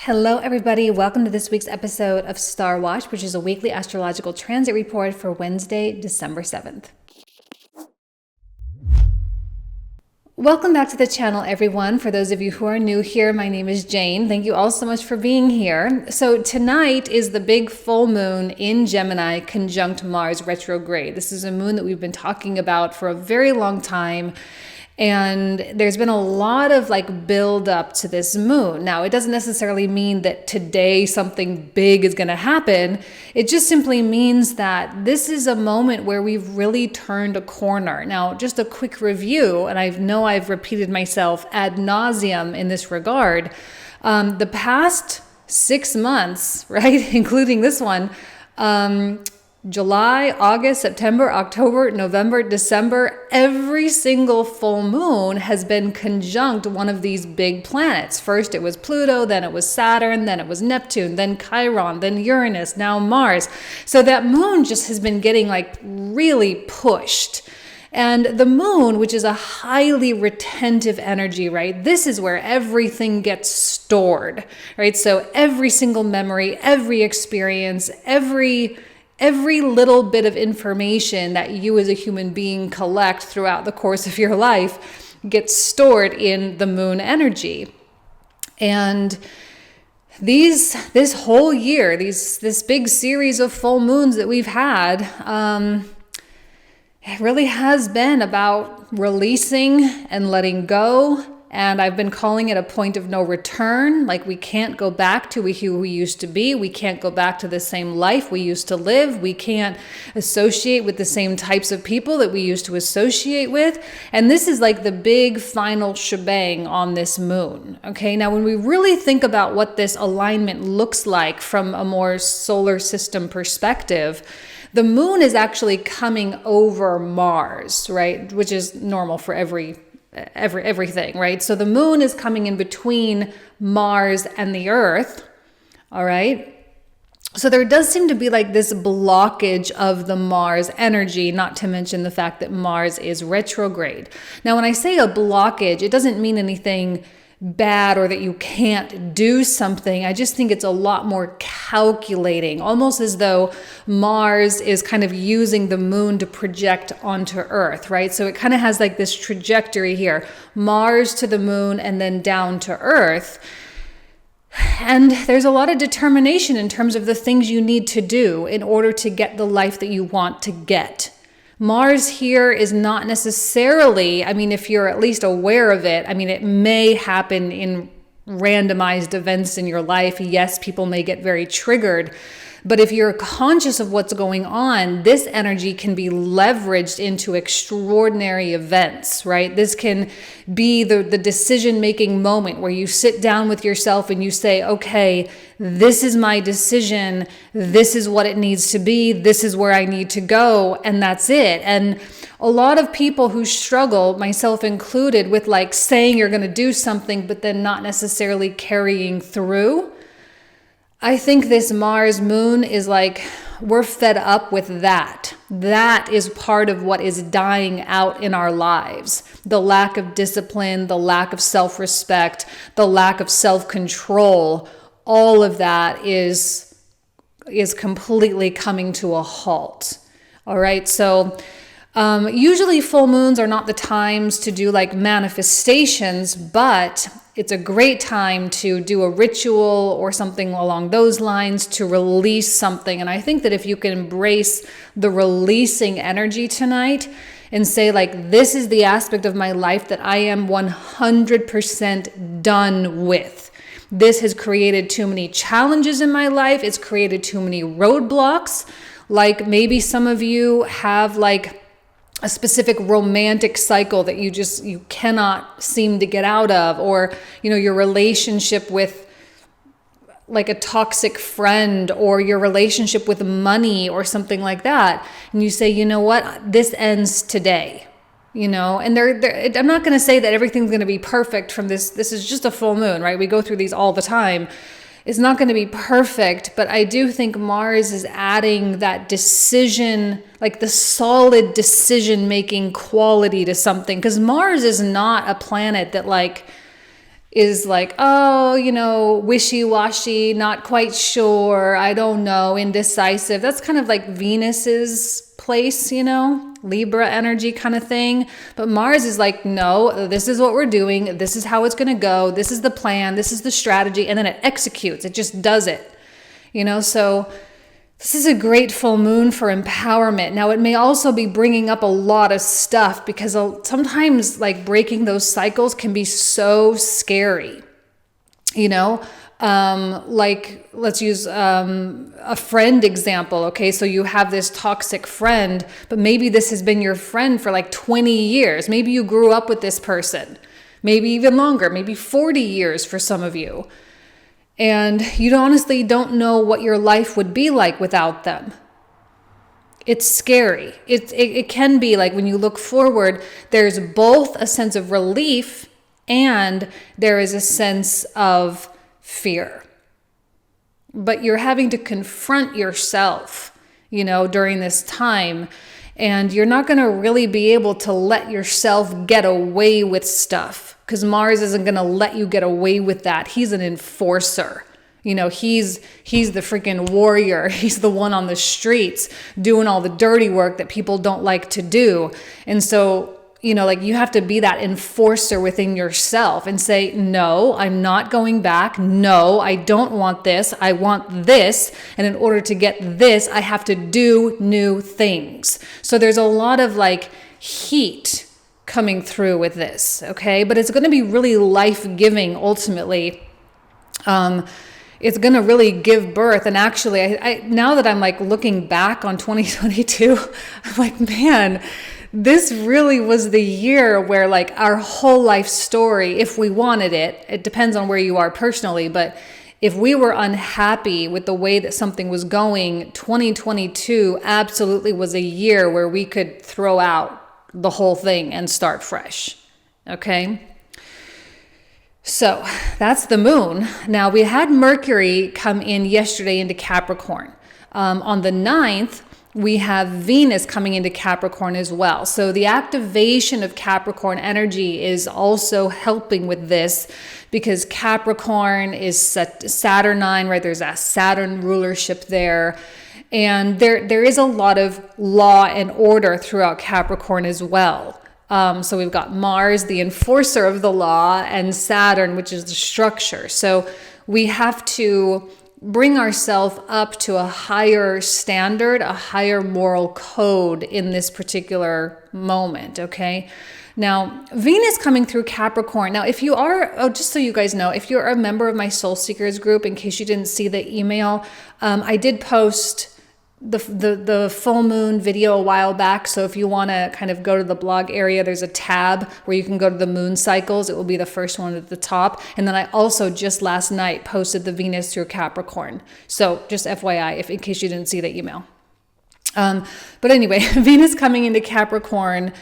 Hello, everybody. Welcome to this week's episode of Star Watch, which is a weekly astrological transit report for Wednesday, December 7th. Welcome back to the channel, everyone. For those of you who are new here, my name is Jane. Thank you all so much for being here. So tonight is the big full moon in Gemini conjunct Mars retrograde. This is a moon that we've been talking about for a very long time. And there's been a lot of build up to this moon. Now, it doesn't necessarily mean that today something big is going to happen. It just simply means that this is a moment where we've really turned a corner. Now, just a quick review, and I know I've repeated myself ad nauseum in this regard. The past 6 months, right, including this one, July, August, September, October, November, December, every single full moon has been conjunct one of these big planets. First it was Pluto, then it was Saturn, then it was Neptune, then Chiron, then Uranus, now Mars. So that moon just has been getting really pushed. And the moon, which is a highly retentive energy, right? This is where everything gets stored, right? So every single memory, every experience, every little bit of information that you as a human being collect throughout the course of your life gets stored in the moon energy. And this whole year, this big series of full moons that we've had, it really has been about releasing and letting go. And I've been calling it a point of no return. We can't go back to who we used to be. We can't go back to the same life we used to live. We can't associate with the same types of people that we used to associate with. And this is the big final shebang on this moon. Okay, now when we really think about what this alignment looks like from a more solar system perspective, the moon is actually coming over Mars, right? Which is normal for everything, right? So the moon is coming in between Mars and the Earth, all right? So there does seem to be this blockage of the Mars energy, not to mention the fact that Mars is retrograde. Now, when I say a blockage, it doesn't mean anything bad or that you can't do something. I just think it's a lot more calculating, almost as though Mars is kind of using the moon to project onto Earth, right? So it kind of has this trajectory here, Mars to the moon and then down to Earth. And there's a lot of determination in terms of the things you need to do in order to get the life that you want to get. Mars here is not necessarily, if you're at least aware of it, it may happen in randomized events in your life. Yes, people may get very triggered. But if you're conscious of what's going on, this energy can be leveraged into extraordinary events, right? This can be the decision-making moment where you sit down with yourself and you say, okay, this is my decision. This is what it needs to be. This is where I need to go. And that's it. And a lot of people who struggle, myself included, with saying you're going to do something, but then not necessarily carrying through. I think this Mars moon is we're fed up with that. That is part of what is dying out in our lives. The lack of discipline, the lack of self-respect, the lack of self-control, all of that is completely coming to a halt. All right, so usually full moons are not the times to do manifestations, but it's a great time to do a ritual or something along those lines to release something. And I think that if you can embrace the releasing energy tonight and say this is the aspect of my life that I am 100% done with. This has created too many challenges in my life. It's created too many roadblocks. Maybe some of you have a specific romantic cycle that you cannot seem to get out of, or your relationship with a toxic friend, or your relationship with money or something like that, and you say, you know what, this ends today, and I'm not going to say that everything's going to be perfect from this is just a full moon, right? We go through these all the time. It's not going to be perfect, but I do think Mars is adding that decision, the solid decision-making quality to something. Because Mars is not a planet that is like, oh, wishy-washy, not quite sure, I don't know, indecisive. That's kind of like Venus's place, Libra energy kind of thing. But Mars is like, no, this is what we're doing. This is how it's going to go. This is the plan. This is the strategy. And then it executes. It just does it, so this is a great full moon for empowerment. Now, it may also be bringing up a lot of stuff because sometimes like breaking those cycles can be so scary, like let's use a friend example. Okay, so you have this toxic friend, but maybe this has been your friend for like 20 years. Maybe you grew up with this person, maybe even longer, maybe 40 years for some of you. And you honestly don't know what your life would be like without them. It's scary. It can be like when you look forward, there's both a sense of relief and there is a sense of fear. But you're having to confront yourself, during this time. And you're not going to really be able to let yourself get away with stuff because Mars isn't going to let you get away with that. He's an enforcer. He's the freaking warrior. He's the one on the streets doing all the dirty work that people don't like to do. And so, like you have to be that enforcer within yourself and say, no, I'm not going back. No, I don't want this. I want this. And in order to get this, I have to do new things. So there's a lot of like heat coming through with this. Okay. But it's going to be really life-giving ultimately. It's going to really give birth. And actually, I now that I'm like looking back on 2022, I'm like, man, this really was the year where like our whole life story, if we wanted it depends on where you are personally, but if we were unhappy with the way that something was going, 2022 absolutely was a year where we could throw out the whole thing and start fresh. Okay. So that's the moon. Now we had Mercury come in yesterday into Capricorn. On the 9th, we have Venus coming into Capricorn as well. So the activation of Capricorn energy is also helping with this because Capricorn is Saturnine, right? There's that Saturn rulership there. And there is a lot of law and order throughout Capricorn as well. So we've got Mars, the enforcer of the law, and Saturn, which is the structure. So we have to bring ourselves up to a higher standard, a higher moral code in this particular moment, okay? Now, Venus coming through Capricorn. Now, if you are, just so you guys know, if you're a member of my Soul Seekers group, in case you didn't see the email, I did post the full moon video a while back. So if you want to kind of go to the blog area, there's a tab where you can go to the moon cycles. It will be the first one at the top. And then I also just last night posted the Venus through Capricorn. So just FYI, in case you didn't see the email. But anyway, Venus coming into Capricorn,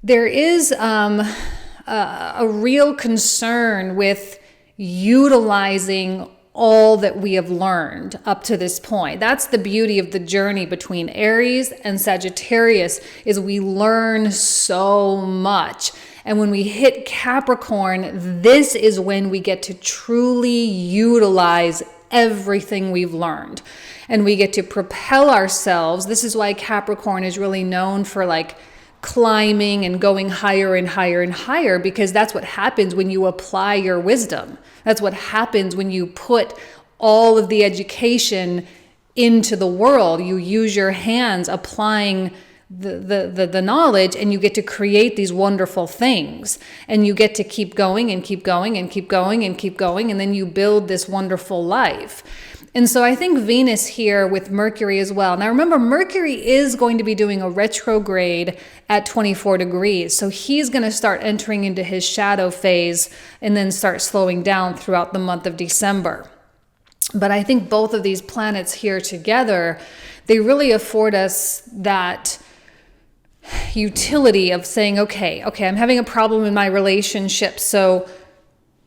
there is a real concern with utilizing all that we have learned up to this point. That's the beauty of the journey between Aries and Sagittarius, is we learn so much. And when we hit Capricorn, this is when we get to truly utilize everything we've learned. And we get to propel ourselves. This is why Capricorn is really known for like climbing and going higher and higher and higher, because that's what happens when you apply your wisdom. That's what happens when you put all of the education into the world. You use your hands applying the knowledge, and you get to create these wonderful things, and you get to keep going and keep going and keep going and keep going, and then you build this wonderful life. And so I think Venus here with Mercury as well. Now remember, Mercury is going to be doing a retrograde at 24 degrees. So he's going to start entering into his shadow phase and then start slowing down throughout the month of December. But I think both of these planets here together, they really afford us that utility of saying, okay, I'm having a problem in my relationship. So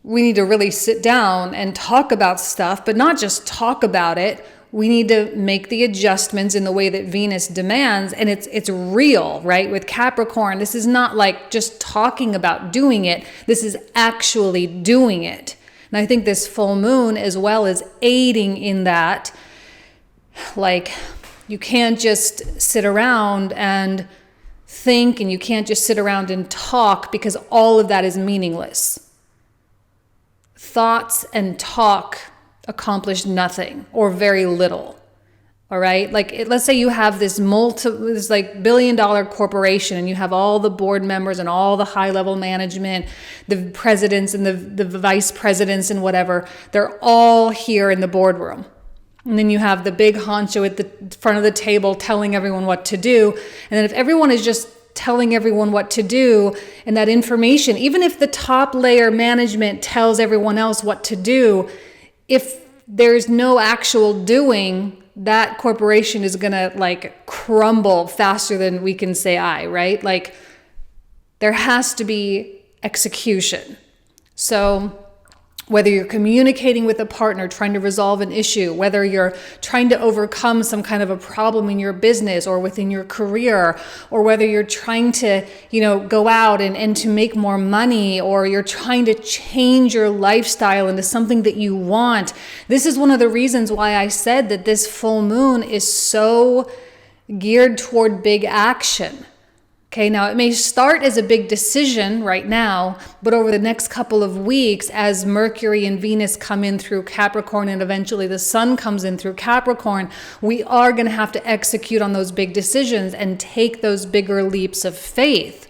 we need to really sit down and talk about stuff, but not just talk about it. we need to make the adjustments in the way that Venus demands. And it's real, right? With Capricorn, this is not like just talking about doing it. This is actually doing it. And I think this full moon as well is aiding in that. Like, you can't just sit around and think, and you can't just sit around and talk, because all of that is meaningless. Thoughts and talk accomplish nothing or very little. All right. Like, let's say you have this like billion-dollar corporation, and you have all the board members and all the high-level management, the presidents and the vice presidents and whatever. They're all here in the boardroom. And then you have the big honcho at the front of the table telling everyone what to do. And then if everyone is just telling everyone what to do, and that information, even if the top layer management tells everyone else what to do, if there's no actual doing, that corporation is going to like crumble faster than we can say I, right? Like, there has to be execution. So whether you're communicating with a partner, trying to resolve an issue, whether you're trying to overcome some kind of a problem in your business or within your career, or whether you're trying to, go out and to make more money, or you're trying to change your lifestyle into something that you want. This is one of the reasons why I said that this full moon is so geared toward big action. Okay, now it may start as a big decision right now, but over the next couple of weeks, as Mercury and Venus come in through Capricorn, and eventually the Sun comes in through Capricorn, we are going to have to execute on those big decisions and take those bigger leaps of faith.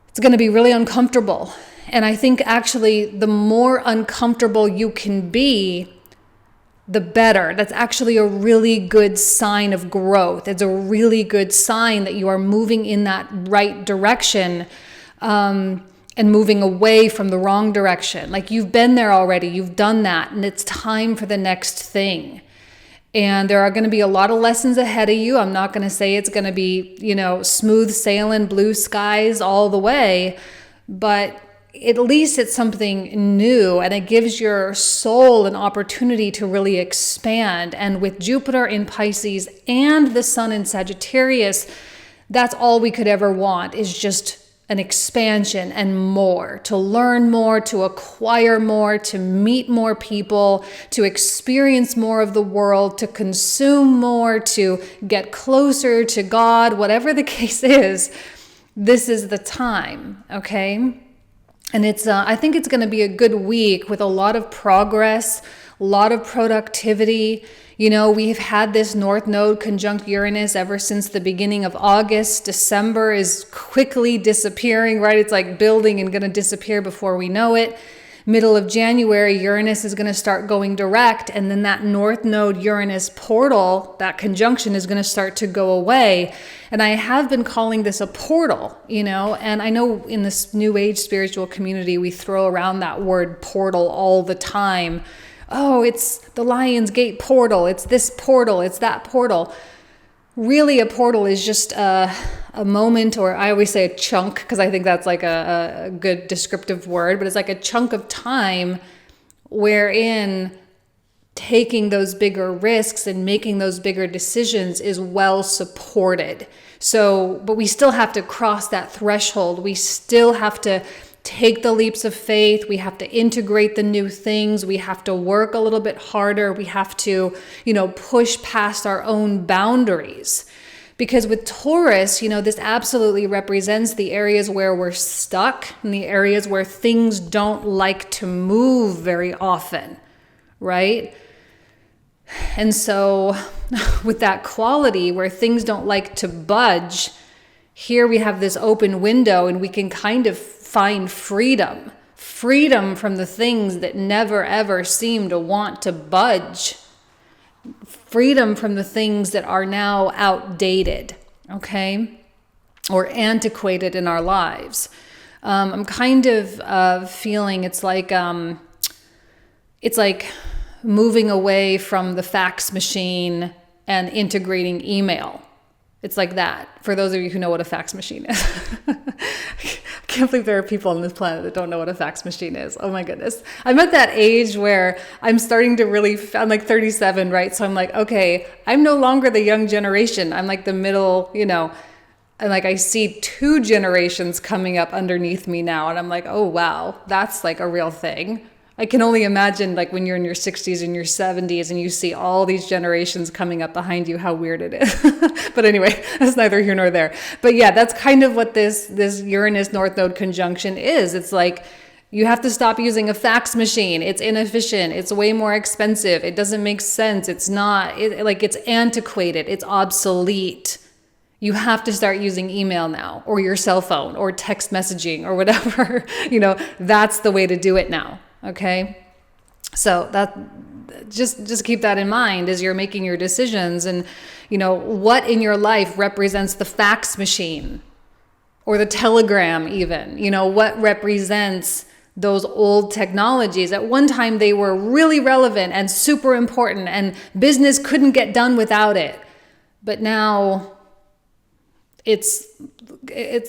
It's going to be really uncomfortable. And I think actually the more uncomfortable you can be, the better. That's actually a really good sign of growth. It's a really good sign that you are moving in that right direction, and moving away from the wrong direction. Like, you've been there already, you've done that, and it's time for the next thing. And there are going to be a lot of lessons ahead of you. I'm not going to say it's going to be, smooth sailing, blue skies all the way, but at least it's something new, and it gives your soul an opportunity to really expand. And with Jupiter in Pisces and the Sun in Sagittarius, that's all we could ever want, is just an expansion and more, to learn more, to acquire more, to meet more people, to experience more of the world, to consume more, to get closer to God, whatever the case is. This is the time, okay? And I think it's going to be a good week with a lot of progress, a lot of productivity. We've had this North Node conjunct Uranus ever since the beginning of August. December is quickly disappearing, right? It's like building and going to disappear before we know it. Middle of January, Uranus is going to start going direct, and then that North Node Uranus portal, that conjunction, is going to start to go away. And I have been calling this a portal, and I know in this New Age spiritual community, we throw around that word portal all the time. Oh, it's the Lion's Gate portal, it's this portal, it's that portal. Really, a portal is just a moment, or I always say a chunk, because I think that's like a good descriptive word, but it's like a chunk of time wherein taking those bigger risks and making those bigger decisions is well supported. So, but we still have to cross that threshold. We still have to take the leaps of faith. We have to integrate the new things. We have to work a little bit harder. We have to, push past our own boundaries. Because with Taurus, this absolutely represents the areas where we're stuck, and the areas where things don't like to move very often, right? And so with that quality where things don't like to budge, here we have this open window, and we can kind of find freedom from the things that never ever seem to want to budge, freedom from the things that are now outdated, okay, or antiquated in our lives. I'm kind of feeling it's like moving away from the fax machine and integrating email. It's like that, for those of you who know what a fax machine is. can't believe there are people on this planet that don't know what a fax machine is. Oh my goodness. I'm at that age where I'm starting to really, I'm like 37, right? So I'm like, okay, I'm no longer the young generation. I'm like the middle, and like I see 2 generations coming up underneath me now. And I'm like, oh, wow, that's like a real thing. I can only imagine like when you're in your 60s and your 70s and you see all these generations coming up behind you, how weird it is. But anyway, that's neither here nor there. But yeah, that's kind of what this Uranus North Node conjunction is. It's like you have to stop using a fax machine. It's inefficient. It's way more expensive. It doesn't make sense. It's not, it's antiquated. It's obsolete. You have to start using email now, or your cell phone, or text messaging, or whatever. That's the way to do it now. Okay. So that just keep that in mind as you're making your decisions, and what in your life represents the fax machine or the telegram even, what represents those old technologies. At one time they were really relevant and super important and business couldn't get done without it. But now it's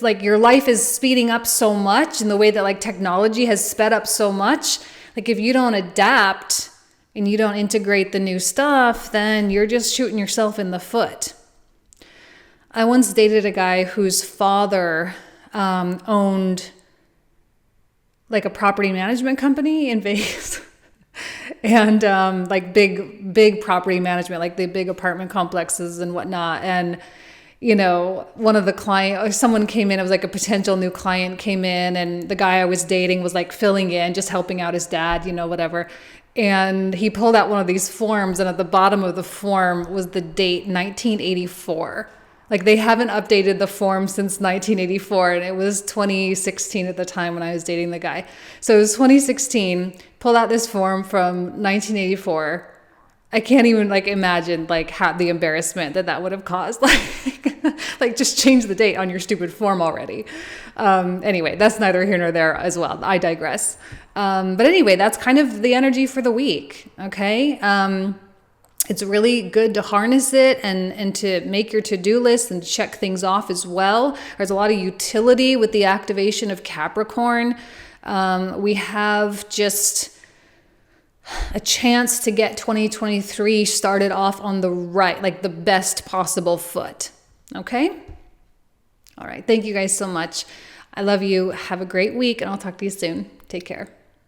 like your life is speeding up so much in the way that like technology has sped up so much. Like if you don't adapt and you don't integrate the new stuff, then you're just shooting yourself in the foot. I once dated a guy whose father owned like a property management company in Vegas. And like big property management, like the big apartment complexes and whatnot. And one of the client, someone came in, it was like a potential new client came in, and the guy I was dating was like filling in, just helping out his dad, whatever. And he pulled out one of these forms, and at the bottom of the form was the date 1984. Like they haven't updated the form since 1984, and it was 2016 at the time when I was dating the guy. So it was 2016, pulled out this form from 1984. I can't even like imagine like how the embarrassment that would have caused. Like just change the date on your stupid form already. Anyway, that's neither here nor there as well. I digress. But anyway, that's kind of the energy for the week. Okay. It's really good to harness it and to make your to-do list and check things off as well. There's a lot of utility with the activation of Capricorn. We have just a chance to get 2023 started off on the right, like the best possible foot. Okay? All right. Thank you guys so much. I love you. Have a great week, and I'll talk to you soon. Take care.